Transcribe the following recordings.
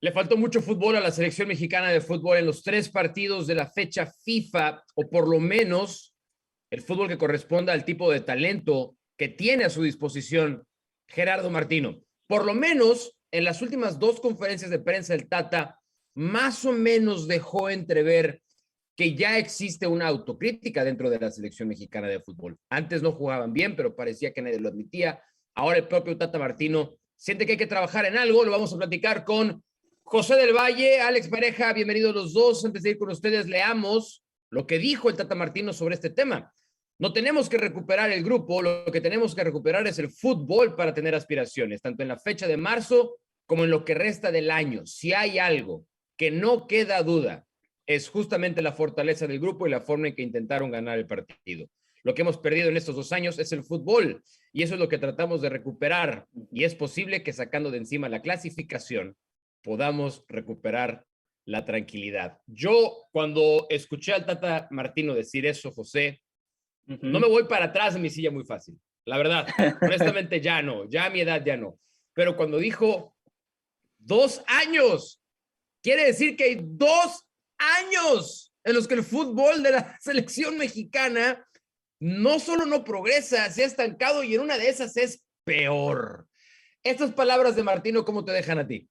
Le faltó mucho fútbol a la selección mexicana de fútbol en los 3 partidos de la fecha FIFA, o por lo menos el fútbol que corresponda al tipo de talento que tiene a su disposición Gerardo Martino. Por lo menos en las últimas 2 conferencias de prensa el Tata más o menos dejó entrever que ya existe una autocrítica dentro de la selección mexicana de fútbol. Antes no jugaban bien, pero parecía que nadie lo admitía. Ahora el propio Tata Martino siente que hay que trabajar en algo. Lo vamos a platicar con José del Valle, Alex Pareja, bienvenidos los dos. Antes de ir con ustedes, leamos lo que dijo el Tata Martino sobre este tema. No tenemos que recuperar el grupo, lo que tenemos que recuperar es el fútbol para tener aspiraciones, tanto en la fecha de marzo como en lo que resta del año. Si hay algo que no queda duda, es justamente la fortaleza del grupo y la forma en que intentaron ganar el partido. Lo que hemos perdido en estos 2 años es el fútbol y eso es lo que tratamos de recuperar, y es posible que sacando de encima la clasificación podamos recuperar la tranquilidad. Yo cuando escuché al Tata Martino decir eso, José, no me voy para atrás en mi silla muy fácil, la verdad, honestamente ya no, ya a mi edad ya no, pero cuando dijo 2 años, quiere decir que hay 2 años en los que el fútbol de la selección mexicana no solo no progresa, se ha estancado y en una de esas es peor. Estas palabras de Martino, ¿cómo te dejan a ti?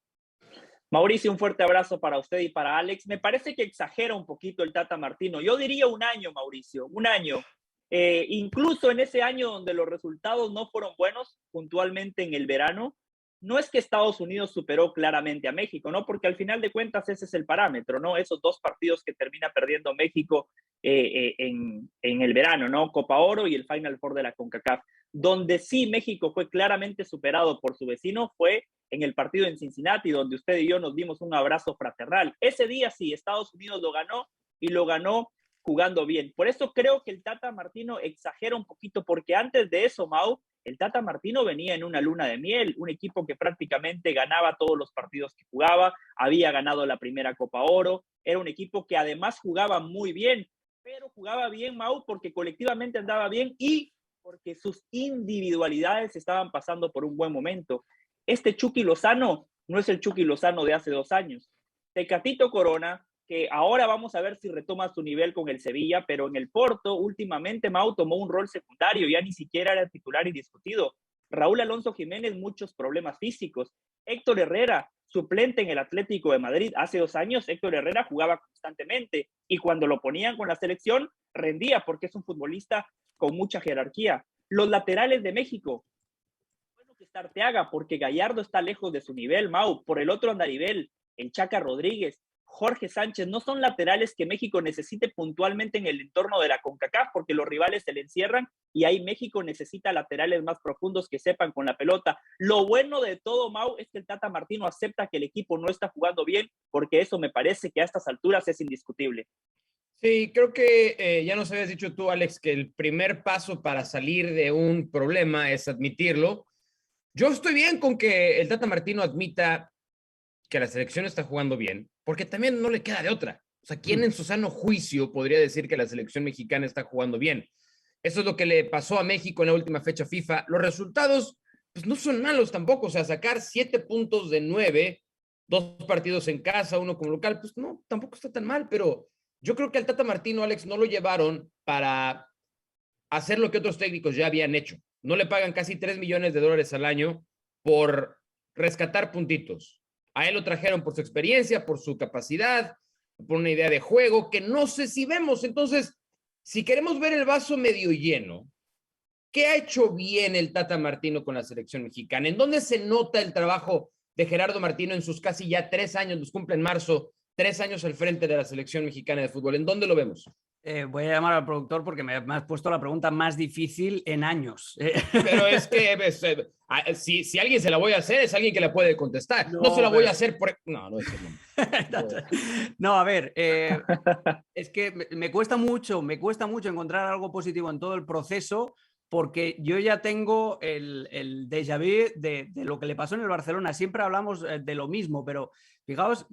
Mauricio, un fuerte abrazo para usted y para Alex. Me parece que exagera un poquito el Tata Martino. Yo diría un año, Mauricio, un año. Incluso en ese año donde los resultados no fueron buenos, puntualmente en el verano, no es que Estados Unidos superó claramente a México, ¿no? Porque al final de cuentas ese es el parámetro, ¿no? Esos 2 partidos que termina perdiendo México en el verano, ¿no? Copa Oro y el Final Four de la CONCACAF. Donde sí México fue claramente superado por su vecino fue en el partido en Cincinnati, donde usted y yo nos dimos un abrazo fraternal. Ese día sí, Estados Unidos lo ganó y lo ganó jugando bien. Por eso creo que el Tata Martino exagera un poquito, porque antes de eso, Mau, el Tata Martino venía en una luna de miel, un equipo que prácticamente ganaba todos los partidos que jugaba, había ganado la primera Copa Oro, era un equipo que además jugaba muy bien, pero jugaba bien, Mau, porque colectivamente andaba bien y porque sus individualidades estaban pasando por un buen momento. Este Chucky Lozano no es el Chucky Lozano de hace 2 años. Tecatito Corona, que ahora vamos a ver si retoma su nivel con el Sevilla, pero en el Porto últimamente Mau tomó un rol secundario, ya ni siquiera era titular y discutido. Raúl Alonso Jiménez, muchos problemas físicos. Héctor Herrera, suplente en el Atlético de Madrid. Hace 2 años Héctor Herrera jugaba constantemente y cuando lo ponían con la selección rendía porque es un futbolista con mucha jerarquía. Los laterales de México, bueno que está Arteaga porque Gallardo está lejos de su nivel, Mau. Por el otro andarivel, el Chaca Rodríguez, Jorge Sánchez, no son laterales que México necesite puntualmente en el entorno de la CONCACAF porque los rivales se le encierran y ahí México necesita laterales más profundos que sepan con la pelota. Lo bueno de todo, Mau, es que el Tata Martino acepta que el equipo no está jugando bien, porque eso me parece que a estas alturas es indiscutible. Sí, creo que ya nos habías dicho tú, Alex, que el primer paso para salir de un problema es admitirlo. Yo estoy bien con que el Tata Martino admita que la selección está jugando bien, porque también no le queda de otra. O sea, ¿quién en su sano juicio podría decir que la selección mexicana está jugando bien? Eso es lo que le pasó a México en la última fecha FIFA. Los resultados, pues no son malos tampoco. O sea, sacar 7 puntos de 9, 2 partidos en casa, uno como local, pues no, tampoco está tan mal, pero yo creo que al Tata Martino, Alex, no lo llevaron para hacer lo que otros técnicos ya habían hecho. No le pagan casi $3 millones al año por rescatar puntitos. A él lo trajeron por su experiencia, por su capacidad, por una idea de juego que no sé si vemos. Entonces, si queremos ver el vaso medio lleno, ¿qué ha hecho bien el Tata Martino con la selección mexicana? ¿En dónde se nota el trabajo de Gerardo Martino en sus casi ya 3 años, los cumple en marzo, 3 años al frente de la selección mexicana de fútbol? ¿En dónde lo vemos? Voy a llamar al productor porque me has puesto la pregunta más difícil en años. Pero es que si alguien se la voy a hacer, es alguien que la puede contestar. No se la voy a hacer por... No, no es el momento. No, a ver, es que me cuesta mucho encontrar algo positivo en todo el proceso, porque yo ya tengo el déjà vu de lo que le pasó en el Barcelona. Siempre hablamos de lo mismo, pero fijaos,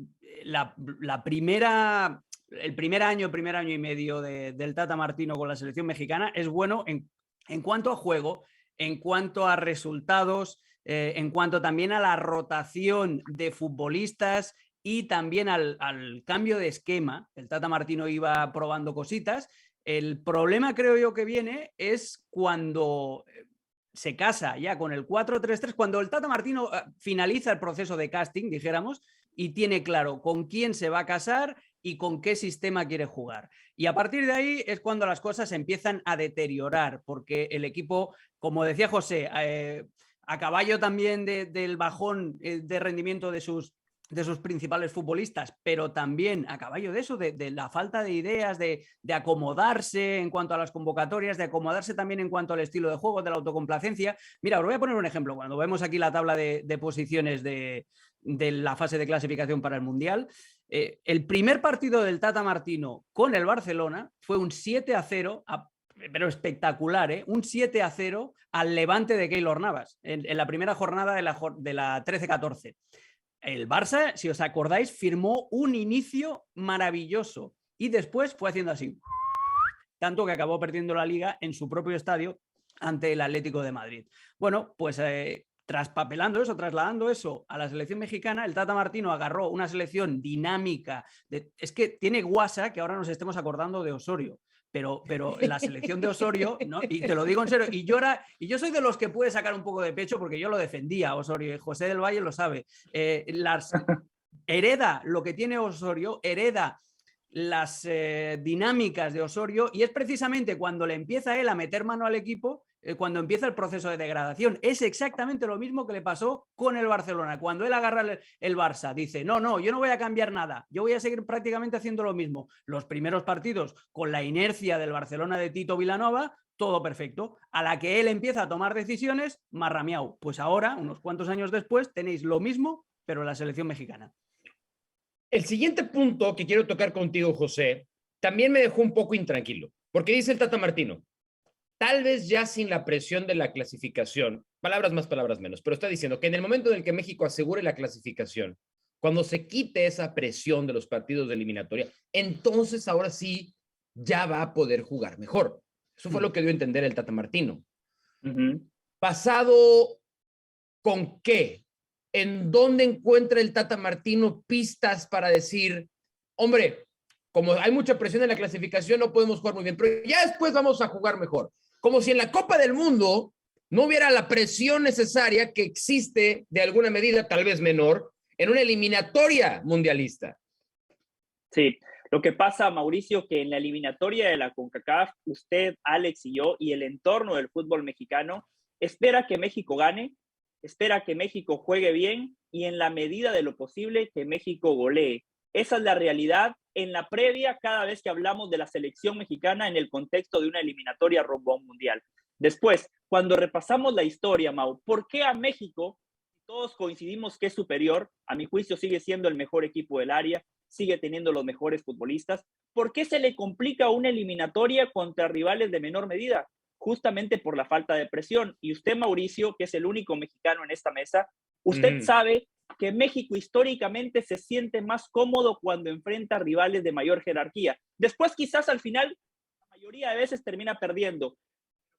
el primer año y medio del Tata Martino con la selección mexicana es bueno en cuanto a juego, en cuanto a resultados, en cuanto también a la rotación de futbolistas y también al cambio de esquema. El Tata Martino iba probando cositas. El problema, creo yo, que viene es cuando se casa ya con el 4-3-3, cuando el Tata Martino finaliza el proceso de casting, dijéramos, y tiene claro con quién se va a casar y con qué sistema quiere jugar. Y a partir de ahí es cuando las cosas empiezan a deteriorar, porque el equipo, como decía José, a caballo también del bajón de rendimiento de sus principales futbolistas, pero también a caballo de eso, de la falta de ideas, de acomodarse en cuanto a las convocatorias, de acomodarse también en cuanto al estilo de juego, de la autocomplacencia. Mira, os voy a poner un ejemplo. Cuando vemos aquí la tabla de posiciones de la fase de clasificación para el Mundial, el primer partido del Tata Martino con el Barcelona fue un 7-0, pero espectacular, ¿eh? Un 7-0 al Levante de Keylor Navas, en la primera jornada de la 13-14. El Barça, si os acordáis, firmó un inicio maravilloso y después fue haciendo así, tanto que acabó perdiendo la Liga en su propio estadio ante el Atlético de Madrid. Bueno, pues traspapelando eso, trasladando eso a la selección mexicana, el Tata Martino agarró una selección dinámica. Es que tiene guasa que ahora nos estemos acordando de Osorio. Pero la selección de Osorio, ¿no? Y te lo digo en serio, y yo soy de los que puede sacar un poco de pecho porque yo lo defendía, Osorio, y José del Valle lo sabe. Hereda lo que tiene Osorio, hereda las dinámicas de Osorio, y es precisamente cuando le empieza él a meter mano al equipo, cuando empieza el proceso de degradación. Es exactamente lo mismo que le pasó con el Barcelona. Cuando él agarra el Barça, dice, no, yo no voy a cambiar nada, yo voy a seguir prácticamente haciendo lo mismo. Los primeros partidos, con la inercia del Barcelona de Tito Vilanova, todo perfecto. A la que él empieza a tomar decisiones, marramiau. Pues ahora, unos cuantos años después, tenéis lo mismo, pero en la selección mexicana. El siguiente punto que quiero tocar contigo, José, también me dejó un poco intranquilo, porque dice el Tata Martino, tal vez ya sin la presión de la clasificación, palabras más, palabras menos, pero está diciendo que en el momento en el que México asegure la clasificación, cuando se quite esa presión de los partidos de eliminatoria, entonces ahora sí ya va a poder jugar mejor. Eso fue lo que dio a entender el Tata Martino. ¿Pasado con qué? ¿En dónde encuentra el Tata Martino pistas para decir, hombre, como hay mucha presión en la clasificación, no podemos jugar muy bien, pero ya después vamos a jugar mejor? Como si en la Copa del Mundo no hubiera la presión necesaria que existe de alguna medida, tal vez menor, en una eliminatoria mundialista. Sí, lo que pasa, Mauricio, que en la eliminatoria de la CONCACAF, usted, Alex y yo, y el entorno del fútbol mexicano, espera que México gane, espera que México juegue bien y en la medida de lo posible que México golee. Esa es la realidad en la previa cada vez que hablamos de la selección mexicana en el contexto de una eliminatoria rumbo a un mundial. Después, cuando repasamos la historia, Mau, ¿por qué a México, todos coincidimos que es superior, a mi juicio sigue siendo el mejor equipo del área, sigue teniendo los mejores futbolistas, ¿por qué se le complica una eliminatoria contra rivales de menor medida? Justamente por la falta de presión. Y usted, Mauricio, que es el único mexicano en esta mesa, usted sabe que México históricamente se siente más cómodo cuando enfrenta rivales de mayor jerarquía. Después, quizás al final, la mayoría de veces termina perdiendo.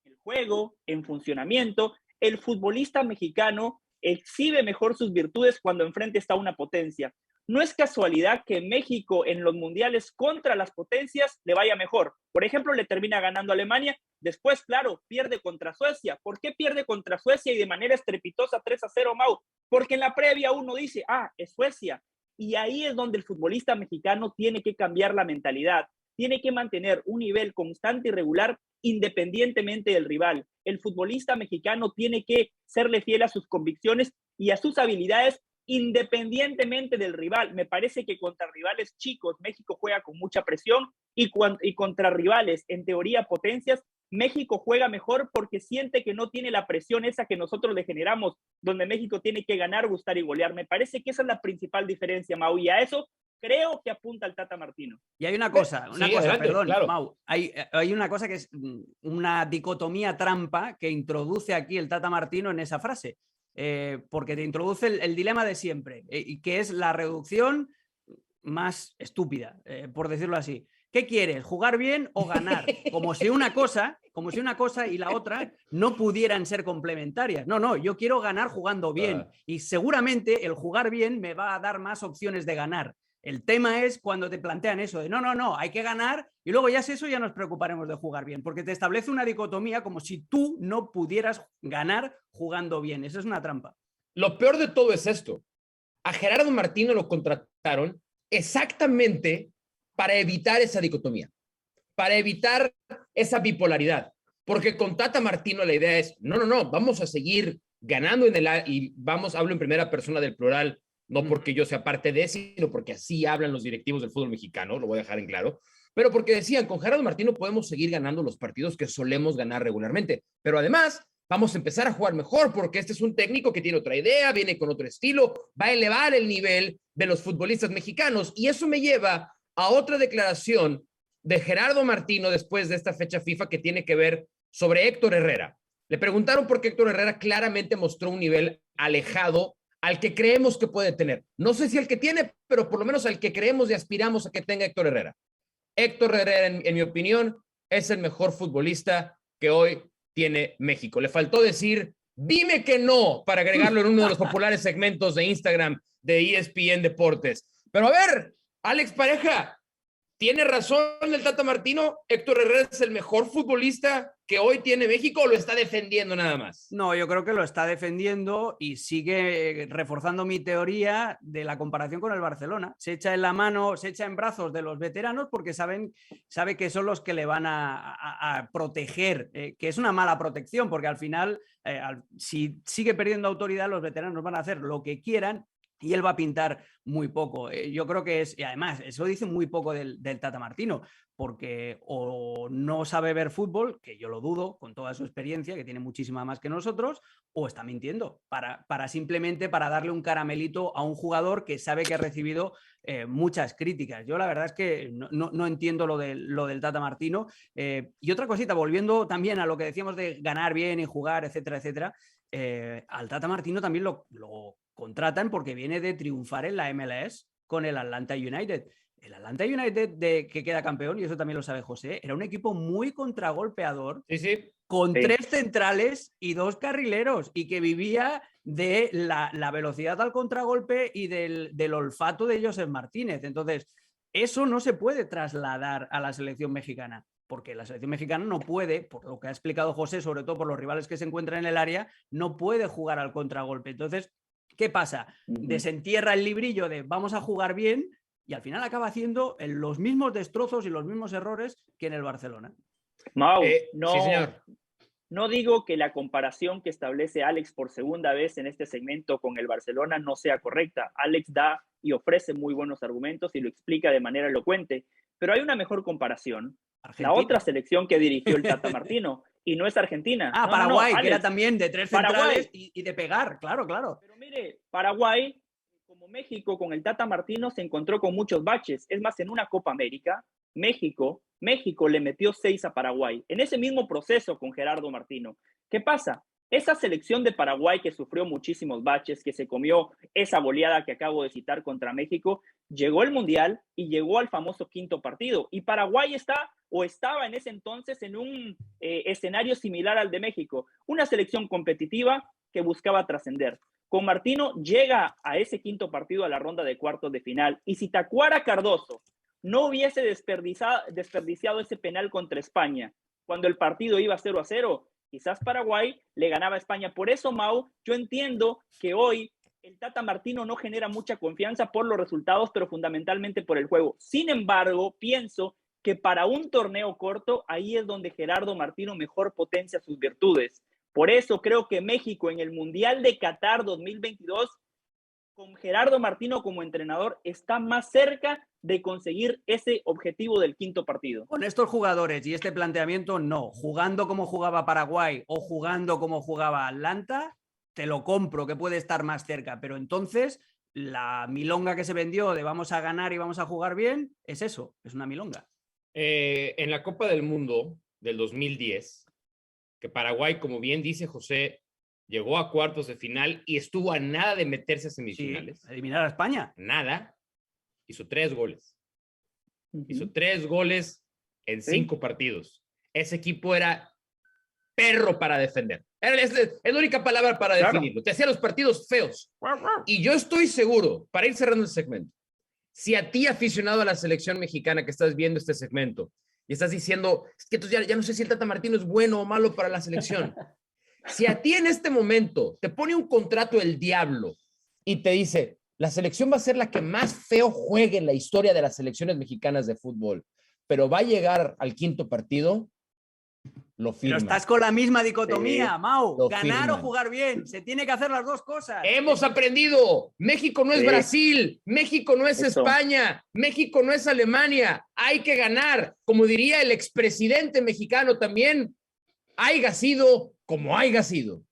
El juego, en funcionamiento, el futbolista mexicano exhibe mejor sus virtudes cuando enfrente está una potencia. No es casualidad que México en los mundiales contra las potencias le vaya mejor. Por ejemplo, le termina ganando a Alemania. Después, claro, pierde contra Suecia. ¿Por qué pierde contra Suecia y de manera estrepitosa 3-0, Mau? Porque en la previa uno dice, es Suecia. Y ahí es donde el futbolista mexicano tiene que cambiar la mentalidad. Tiene que mantener un nivel constante y regular independientemente del rival. El futbolista mexicano tiene que serle fiel a sus convicciones y a sus habilidades independientemente del rival. Me parece que contra rivales chicos México juega con mucha presión y contra rivales, en teoría potencias, México juega mejor porque siente que no tiene la presión esa que nosotros le generamos, donde México tiene que ganar, gustar y golear. Me parece que esa es la principal diferencia, Mau, y a eso creo que apunta el Tata Martino. Y hay una cosa, adelante, perdón, claro. Mau, hay una cosa que es una dicotomía trampa que introduce aquí el Tata Martino en esa frase. Porque te introduce el dilema de siempre, y que es la reducción más estúpida, por decirlo así. ¿Qué quieres? ¿Jugar bien o ganar? Como si una cosa y la otra no pudieran ser complementarias. No, yo quiero ganar jugando bien y seguramente el jugar bien me va a dar más opciones de ganar. El tema es cuando te plantean eso de no, hay que ganar y luego ya es eso, ya nos preocuparemos de jugar bien, porque te establece una dicotomía como si tú no pudieras ganar jugando bien. Eso es una trampa. Lo peor de todo es esto. A Gerardo Martino lo contrataron exactamente para evitar esa dicotomía, para evitar esa bipolaridad. Porque con Tata Martino la idea es, no, vamos a seguir ganando y hablo en primera persona del plural, no porque yo sea parte de, sino porque así hablan los directivos del fútbol mexicano, lo voy a dejar en claro, pero porque decían, con Gerardo Martino podemos seguir ganando los partidos que solemos ganar regularmente, pero además vamos a empezar a jugar mejor porque este es un técnico que tiene otra idea, viene con otro estilo, va a elevar el nivel de los futbolistas mexicanos y eso me lleva a otra declaración de Gerardo Martino después de esta fecha FIFA que tiene que ver sobre Héctor Herrera. Le preguntaron por qué Héctor Herrera claramente mostró un nivel alejado al que creemos que puede tener. No sé si el que tiene, pero por lo menos al que creemos y aspiramos a que tenga Héctor Herrera. Héctor Herrera, en mi opinión, es el mejor futbolista que hoy tiene México. Le faltó decir, dime que no, para agregarlo en uno de los populares segmentos de Instagram de ESPN Deportes. Pero a ver, Alex Pareja, ¿tiene razón el Tata Martino? ¿Héctor Herrera es el mejor futbolista que hoy tiene México o lo está defendiendo nada más? No, yo creo que lo está defendiendo y sigue reforzando mi teoría de la comparación con el Barcelona. Se echa en la mano, se echa en brazos de los veteranos porque sabe que son los que le van a proteger, que es una mala protección porque al final, si sigue perdiendo autoridad, los veteranos van a hacer lo que quieran y él va a pintar muy poco. Yo creo que y además, eso dice muy poco del Tata Martino, porque o no sabe ver fútbol, que yo lo dudo, con toda su experiencia, que tiene muchísima más que nosotros, o está mintiendo, simplemente para darle un caramelito a un jugador que sabe que ha recibido muchas críticas. Yo la verdad es que no entiendo lo del Tata Martino. Y otra cosita, volviendo también a lo que decíamos de ganar bien y jugar, etcétera, etcétera, al Tata Martino también lo contratan porque viene de triunfar en la MLS con el Atlanta United. El Atlanta United que queda campeón, y eso también lo sabe José, era un equipo muy contragolpeador, con 3 centrales y 2 carrileros, y que vivía de la velocidad al contragolpe y del olfato de Josep Martínez. Entonces, eso no se puede trasladar a la selección mexicana, porque la selección mexicana no puede, por lo que ha explicado José, sobre todo por los rivales que se encuentran en el área, no puede jugar al contragolpe. Entonces, ¿qué pasa? Desentierra el librillo de vamos a jugar bien y al final acaba haciendo los mismos destrozos y los mismos errores que en el Barcelona. Mau, sí, señor. No digo que la comparación que establece Alex por segunda vez en este segmento con el Barcelona no sea correcta. Alex da y ofrece muy buenos argumentos y lo explica de manera elocuente, pero hay una mejor comparación. Argentina. La otra selección que dirigió el Tata Martino, y no es Argentina. Paraguay, Alex, que era también de 3 centrales y de pegar, claro. Pero mire, Paraguay, como México, con el Tata Martino se encontró con muchos baches. Es más, en una Copa América, México le metió 6 a Paraguay. En ese mismo proceso con Gerardo Martino. ¿Qué pasa? Esa selección de Paraguay que sufrió muchísimos baches, que se comió esa goleada que acabo de citar contra México, llegó al Mundial y llegó al famoso 5º partido. Y Paraguay estaba en ese entonces en un escenario similar al de México. Una selección competitiva que buscaba trascender. Con Martino llega a ese 5º partido, a la ronda de cuartos de final. Y si Tacuara Cardoso no hubiese desperdiciado ese penal contra España, cuando el partido iba 0-0, quizás Paraguay le ganaba a España. Por eso, Mau, yo entiendo que hoy el Tata Martino no genera mucha confianza por los resultados, pero fundamentalmente por el juego. Sin embargo, pienso que para un torneo corto, ahí es donde Gerardo Martino mejor potencia sus virtudes. Por eso creo que México en el Mundial de Qatar 2022, con Gerardo Martino como entrenador, está más cerca de conseguir ese objetivo del 5º partido. Con estos jugadores y este planteamiento, no. Jugando como jugaba Paraguay o jugando como jugaba Atlanta, te lo compro, que puede estar más cerca. Pero entonces, la milonga que se vendió de vamos a ganar y vamos a jugar bien, es eso, es una milonga. En la Copa del Mundo del 2010, que Paraguay, como bien dice José, llegó a cuartos de final y estuvo a nada de meterse a semifinales. Sí, eliminar a España. Nada. Hizo 3 goles. Hizo 3 goles en 5 partidos. Ese equipo era perro para defender. Es la única palabra para definirlo. Te hacía los partidos feos. Y yo estoy seguro, para ir cerrando el segmento, si a ti, aficionado a la selección mexicana que estás viendo este segmento, y estás diciendo, es que entonces ya no sé si el Tata Martino es bueno o malo para la selección. Si a ti en este momento te pone un contrato el diablo y te dice, la selección va a ser la que más feo juegue en la historia de las selecciones mexicanas de fútbol, pero va a llegar al 5.º partido, lo firma. Pero estás con la misma dicotomía, Sí, Mau. Ganar o jugar bien. Se tiene que hacer las dos cosas. Hemos aprendido. México no es Brasil. México no es España. México no es Alemania. Hay que ganar. Como diría el expresidente mexicano también, haiga sido como haiga sido.